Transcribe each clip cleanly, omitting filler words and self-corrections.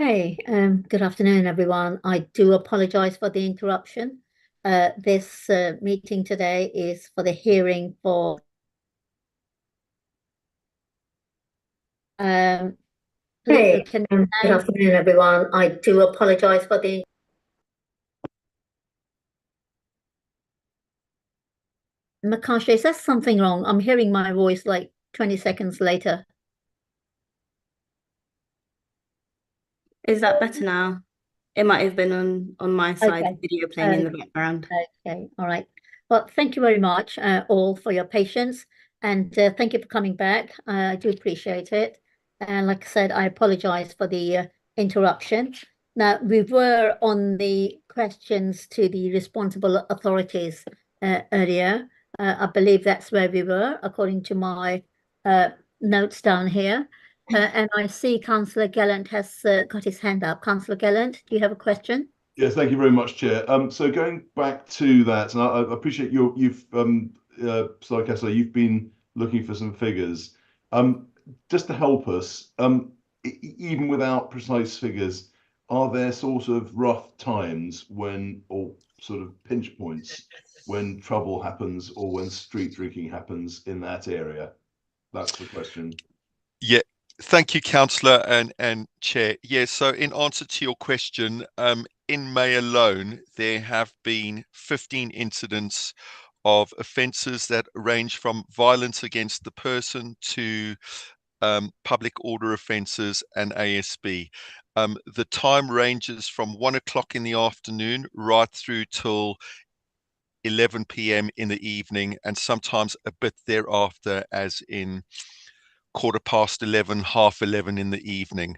Hey, good afternoon, everyone. I do apologize for the interruption. This meeting today is for the hearing for um, Hey, can good afternoon, everyone. I do apologize for the. Makasha, is there something wrong? I'm hearing my voice like 20 seconds later. Is that better now? It might have been on my side, the Okay. video playing in Uh, the background. okay. All right. Well, thank you very much, all, for your patience, and thank you for coming back. I do appreciate it. And like I said, I apologize for the interruption. Now, we were on the questions to the responsible authorities earlier. I believe that's where we were, according to my notes down here. And I see Councillor Gallant has got his hand up. Councillor Gallant, do you have a question? Yes, thank you very much, Chair. So going back to that, and I appreciate Sir Kessler, you've been looking for some figures. Just to help us, even without precise figures, are there sort of rough times when, or sort of pinch points, when trouble happens or when street drinking happens in that area? That's the question. Yeah, thank you, Councillor and Chair. Yeah, so in answer to your question, in May alone, there have been 15 incidents of offences that range from violence against the person to public order offences and ASB. The time ranges from 1 o'clock in the afternoon right through till 11 p.m. in the evening, and sometimes a bit thereafter, as in 11:15, 11:30 in the evening.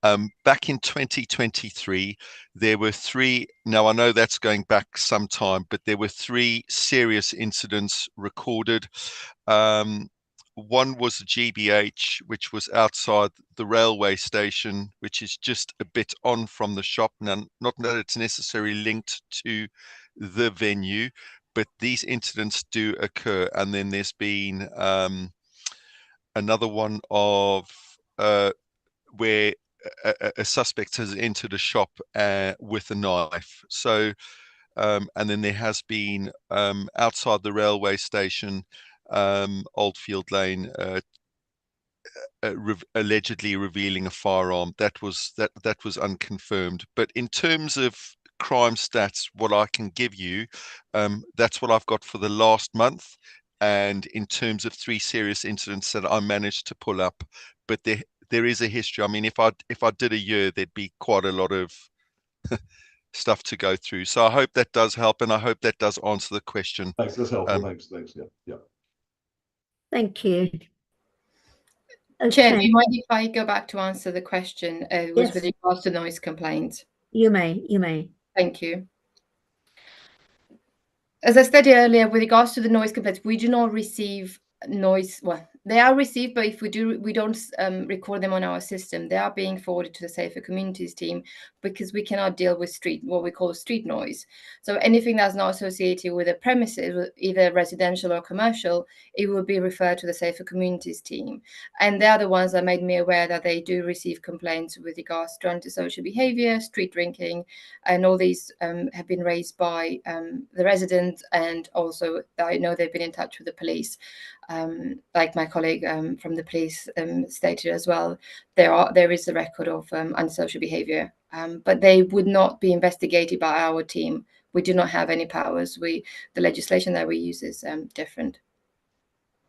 Back in 2023, there were three. Now, I know that's going back some time, but there were three serious incidents recorded. One was a GBH, which was outside the railway station, which is just a bit on from the shop. Now, not that it's necessarily linked to the venue, but these incidents do occur. And then there's been another one of where a suspect has entered a shop with a knife. So, and then there has been outside the railway station, Oldfield Lane, allegedly revealing a firearm. That was unconfirmed. But in terms of crime stats, what I can give you, that's what I've got for the last month. And in terms of three serious incidents that I managed to pull up, but there is a history. I mean, if I did a year, there'd be quite a lot of stuff to go through. So I hope that does help, and I hope that does answer the question. Thanks, that's helpful. Thanks. Yeah. Thank you. Chair, do Okay. you mind if I go back to answer the question? It was with Yes. regards to noise complaints. You may. Thank you. As I stated earlier, with regards to the noise complaints, we do not receive noise. Well, they are received, but if we don't record them on our system. They are being forwarded to the Safer Communities team because we cannot deal with what we call street noise. So anything that's not associated with a premises, either residential or commercial, it will be referred to the Safer Communities team. And they're the ones that made me aware that they do receive complaints with regards to antisocial behavior, street drinking, and all these have been raised by the residents, and also I know they've been in touch with the police. Like my colleague from the police stated as well, there is a record of antisocial behavior, but they would not be investigated by our team. We do not have any powers. The legislation that we use is different.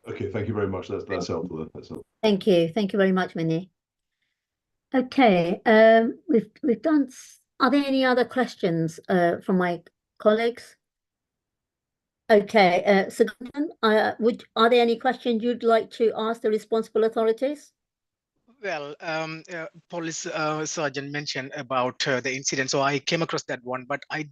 Okay, thank you very much. That's helpful. That's helpful. Thank you very much, Minnie. Okay, we've done. Are there any other questions from my colleagues? Okay, so are there any questions you'd like to ask the responsible authorities? Well, police sergeant mentioned about the incident, so I came across that one, but I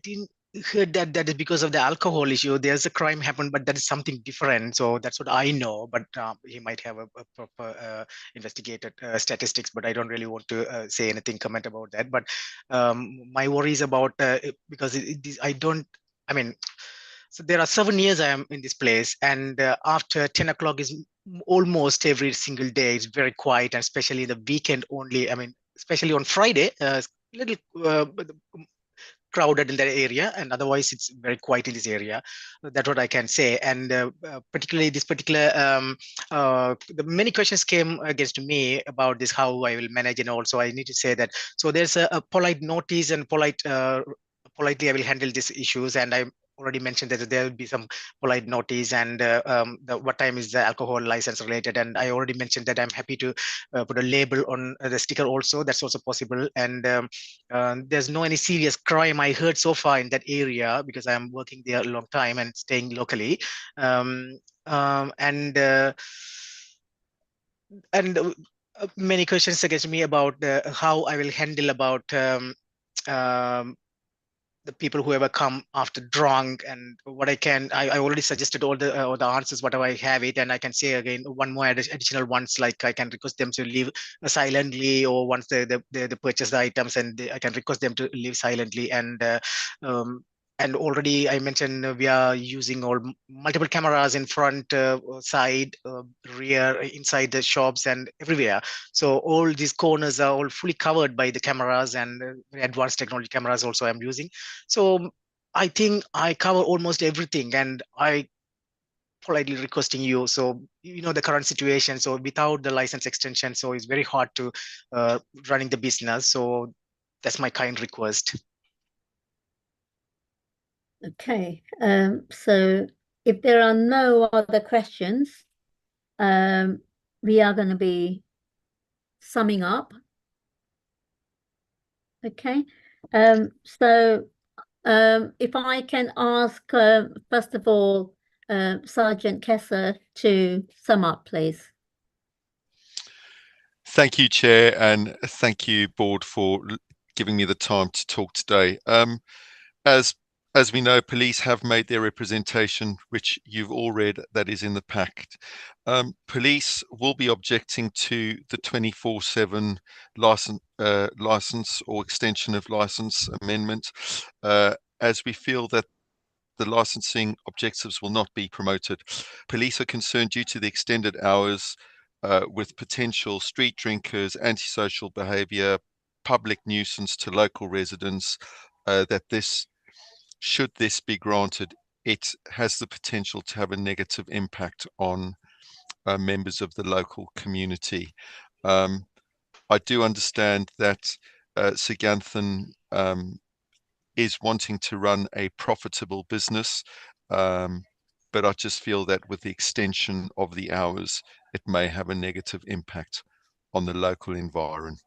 didn't heard that is because of the alcohol issue. There's a crime happened, but that is something different. So that's what I know. But he might have a proper investigated statistics, but I don't really want to say anything, comment about that. But my worry is about because I don't. I mean, so there are 7 years I am in this place, and after 10 o'clock is almost every single day. It's very quiet, and especially the weekend only. I mean, especially on Friday, little crowded in that area, and otherwise it's very quiet in this area. That's what I can say. And particularly this particular the many questions came against me about this, how I will manage, and also I need to say that, so there's a polite notice and politely I will handle these issues, and I already mentioned that there will be some polite notice, and what time is the alcohol license related, and I already mentioned that I'm happy to put a label on the sticker also. That's also possible. And there's no any serious crime I heard so far in that area, because I'm working there a long time and staying locally. Many questions against me about how I will handle about the people who ever come after drunk, and what I already suggested all the answers, whatever I have it, and I can say again one more additional ones, like I can request them to leave silently, or once they purchase the items, and I can request them to leave silently. And already I mentioned we are using all multiple cameras in front, side, rear, inside the shops, and everywhere. So all these corners are all fully covered by the cameras, and advanced technology cameras also I'm using. So I think I cover almost everything, and I politely requesting you, so you know the current situation, so without the license extension, so it's very hard to running the business. So that's my kind request. Okay, so if there are no other questions, we are going to be summing up. Okay, so if I can ask, first of all, Sergeant Kessler to sum up, please. Thank you, Chair, and thank you, Board, for giving me the time to talk today. As we know, police have made their representation, which you've all read, that is in the pact. Police will be objecting to the 24/7 license or extension of license amendment, as we feel that the licensing objectives will not be promoted. Police are concerned due to the extended hours with potential street drinkers, antisocial behaviour, public nuisance to local residents, that should this be granted, it has the potential to have a negative impact on members of the local community. I do understand that Siganthan is wanting to run a profitable business, but I just feel that with the extension of the hours, it may have a negative impact on the local environment.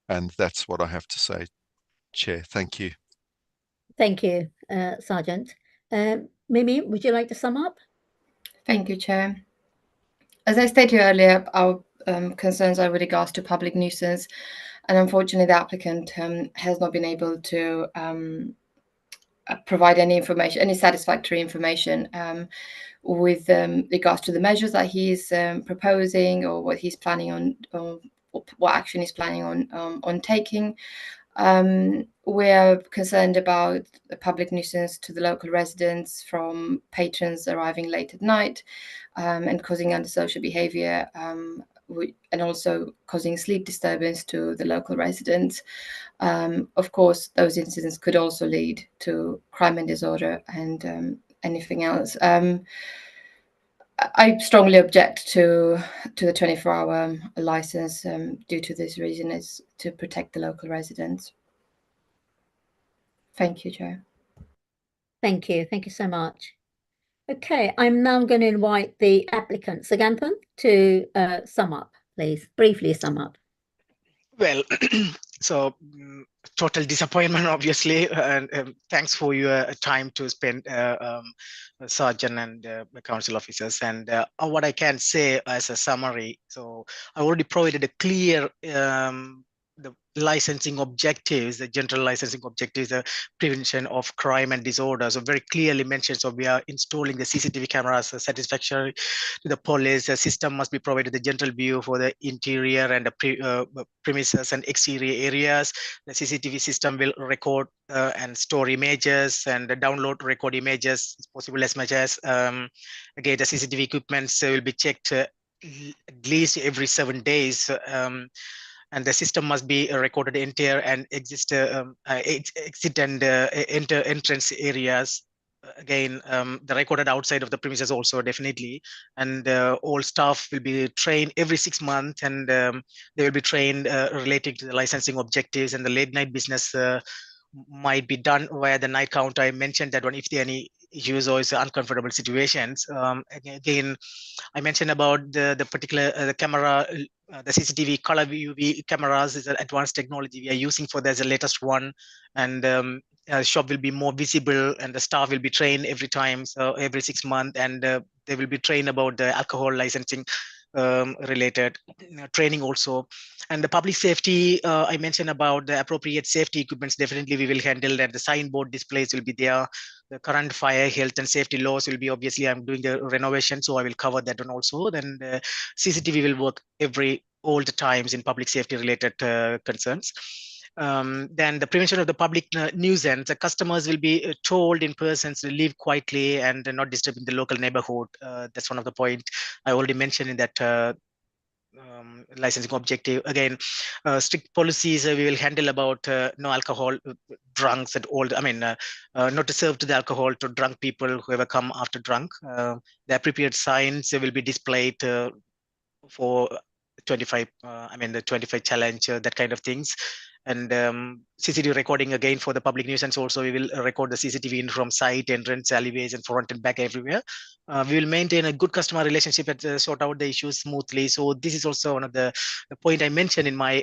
And that's what I have to say, Chair. Thank you. Thank you, Sergeant. Mimi, would you like to sum up? Thank you, Chair. As I stated earlier, our concerns are with regards to public nuisance, and unfortunately the applicant has not been able to provide any information, any satisfactory information with regards to the measures that he's proposing, or what he's planning on, or what action he's planning on taking. We're concerned about the public nuisance to the local residents from patrons arriving late at night and causing antisocial behavior, and also causing sleep disturbance to the local residents. Of course, those incidents could also lead to crime and disorder and anything else. I strongly object to the 24-hour license due to this reason, is to protect the local residents. Thank you, Chair. Thank you. Thank you so much. Okay, I'm now going to invite the applicant, Siganthan, to sum up, please. Briefly sum up. Well, so total disappointment, obviously, and thanks for your time to spend, Sergeant and the council officers. And what I can say as a summary, so I already provided a clear the licensing objectives, the general licensing objectives, the prevention of crime and disorder. So very clearly mentioned. So we are installing the CCTV cameras satisfactory to the police. The system must be provided the general view for the interior and the premises and exterior areas. The CCTV system will record and store images and download record images as possible as much as. Again, the CCTV equipment will be checked at least every 7 days. and the system must be recorded entire and exit and entrance areas. Again, the recorded outside of the premises also definitely, and all staff will be trained every 6 months, and they will be trained relating to the licensing objectives, and the late night business might be done via the night count. I mentioned that one if there are any issues or uncomfortable situations. Again, I mentioned about the particular the camera, the CCTV color UV cameras is an advanced technology we are using for the latest one, and shop will be more visible, and the staff will be trained every time, so every 6 months, and they will be trained about the alcohol licensing related training also. And the public safety, I mentioned about the appropriate safety equipments. Definitely we will handle that. The signboard displays will be there. The current fire, health and safety laws will be, obviously I'm doing the renovation, so I will cover that one also. Then the CCTV will work all the times in public safety related concerns. Then the prevention of the public nuisance, the customers will be told in person to live quietly and not disturbing the local neighborhood. That's one of the point I already mentioned in that licensing objective. Again, strict policies we will handle about no alcohol, drunks and all. I mean, not to serve to the alcohol to drunk people, whoever come after drunk. The appropriate signs will be displayed for 25. I mean, the 25 challenge, that kind of things. And CCTV recording again for the public nuisance. Also, we will record the CCTV in from site, entrance, alleyways, and front and back everywhere. We will maintain a good customer relationship and sort out the issues smoothly. So this is also one of the point I mentioned in my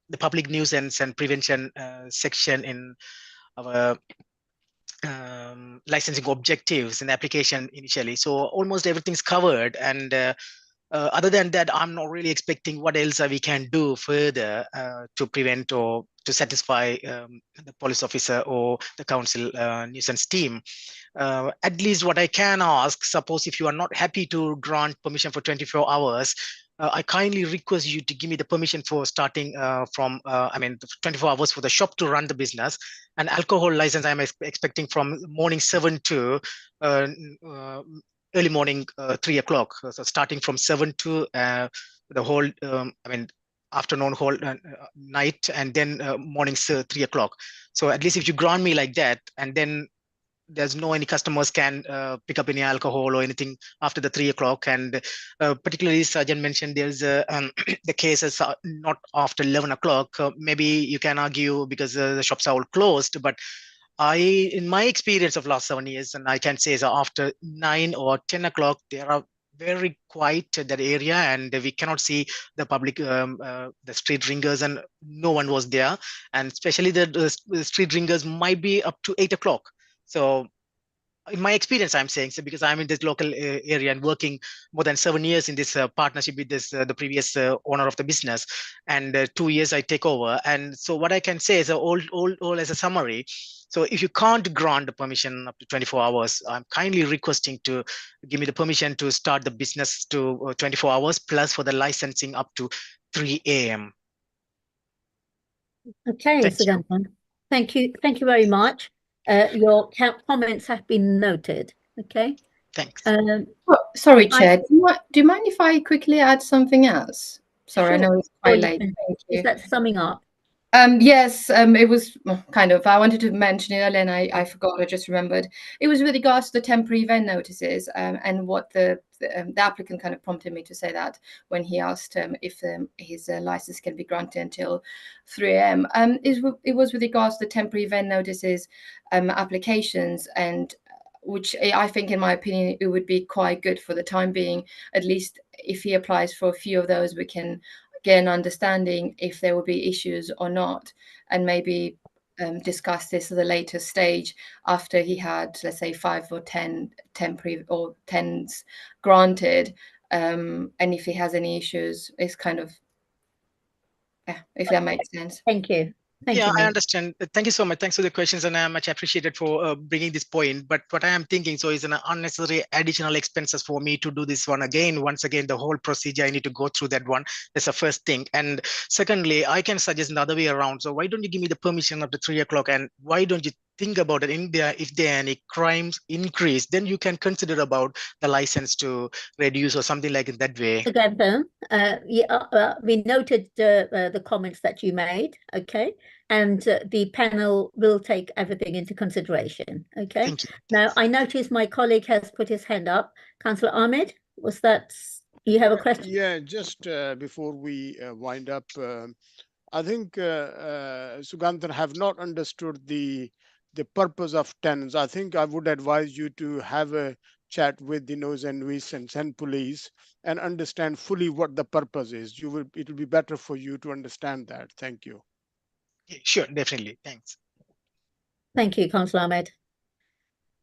the public nuisance and prevention section in our licensing objectives and application initially. So almost everything's covered, and other than that, I'm not really expecting what else we can do further to prevent or to satisfy the police officer or the council nuisance team. At least what I can ask, suppose if you are not happy to grant permission for 24 hours, I kindly request you to give me the permission for starting from, 24 hours for the shop to run the business. An alcohol license I'm expecting from morning 7 to early morning 3 o'clock. So starting from 7 to the whole, afternoon, whole night, and then morning 3 o'clock. So at least if you grant me like that, and then there's no any customers can pick up any alcohol or anything after the 3 o'clock. And particularly Sergeant mentioned there's the cases are not after 11 o'clock. Maybe you can argue because the shops are all closed, but in my experience of last 7 years, and I can say is after 9 or 10 o'clock, there are very quiet that area, and we cannot see the public, the street ringers, and no one was there. And especially the street ringers might be up to 8 o'clock. So in my experience, I'm saying, so because I'm in this local area and working more than 7 years in this partnership with this the previous owner of the business, and 2 years I take over. And so what I can say is all as a summary. So if you can't grant the permission up to 24 hours, I'm kindly requesting to give me the permission to start the business to 24 hours plus for the licensing up to 3 a.m. Okay, Thank Sir you. Duncan. Thank you very much. Your comments have been noted. Okay. Thanks. Sorry, Chair. Do you mind if I quickly add something else? Sorry, Sure. I know it's quite late. Thank you. Is that summing up? Yes, it was kind of. I wanted to mention it earlier, and I forgot. I just remembered. It was with regards to the temporary event notices, and what the applicant kind of prompted me to say that when he asked if his license can be granted until 3 a.m. It was with regards to the temporary event notices applications, and which I think, in my opinion, it would be quite good for the time being. At least if he applies for a few of those, we can get an understanding if there will be issues or not, and maybe discuss this at a later stage after he had, let's say, 5 or 10 temporary or 10s granted. And if he has any issues, it's kind of, if that makes sense. Thank you. Thank you. I understand. Thank you so much. Thanks for the questions, and I am much appreciated for bringing this point. But what I am thinking, so is an unnecessary additional expenses for me to do this one again. Once again, the whole procedure, I need to go through that one. That's the first thing. And secondly, I can suggest another way around. So why don't you give me the permission up to 3 o'clock, and why don't you think about it in there. If there are any crimes increase, then you can consider about the license to reduce or something like in that way. Together, we noted the comments that you made, okay, and the panel will take everything into consideration, okay. Thank you. Now, I notice my colleague has put his hand up. Councillor Ahmed, was that you have a question? Yeah, just before we wind up, I think Sugandhan have not understood the purpose of tenants. I think I would advise you to have a chat with the noise and nuisance and police and understand fully what the purpose is. It will be better for you to understand that. Thank you. Yeah, sure, definitely. Thanks. Thank you, Councillor Ahmed.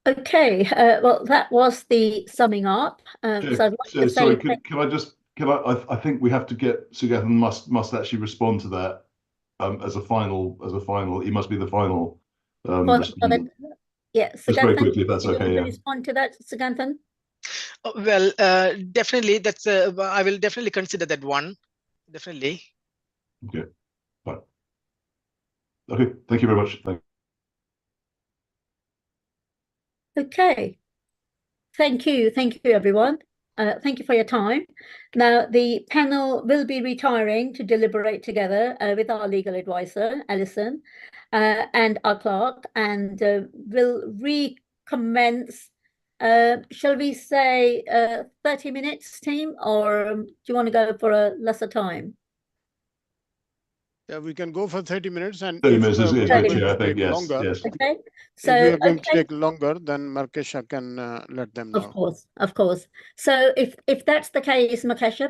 Okay, well, that was the summing up. So I'd like to say Sorry, can I think we have to get Sugandhan must actually respond to that as a final. He must be the final respondent. yeah, Just very Sugandhan, quickly, if that's do you okay. want to Yeah. respond to that, Sugandhan? Well, definitely. That's I will definitely consider that one. Definitely. Okay. Fine. Okay. Thank you very much. Okay. Thank you, everyone. Thank you for your time. Now, the panel will be retiring to deliberate together with our legal advisor, Alison, and our clerk, and will recommence, shall we say 30 minutes, team, or do you want to go for a lesser time? Yeah, we can go for 30 minutes, and 30 if minutes is we are good, going Chair, I to think. take Yes. longer, Yes. Okay. if we So, are going to take longer, then Markesha can let them know. of course. So if that's the case, Makesha,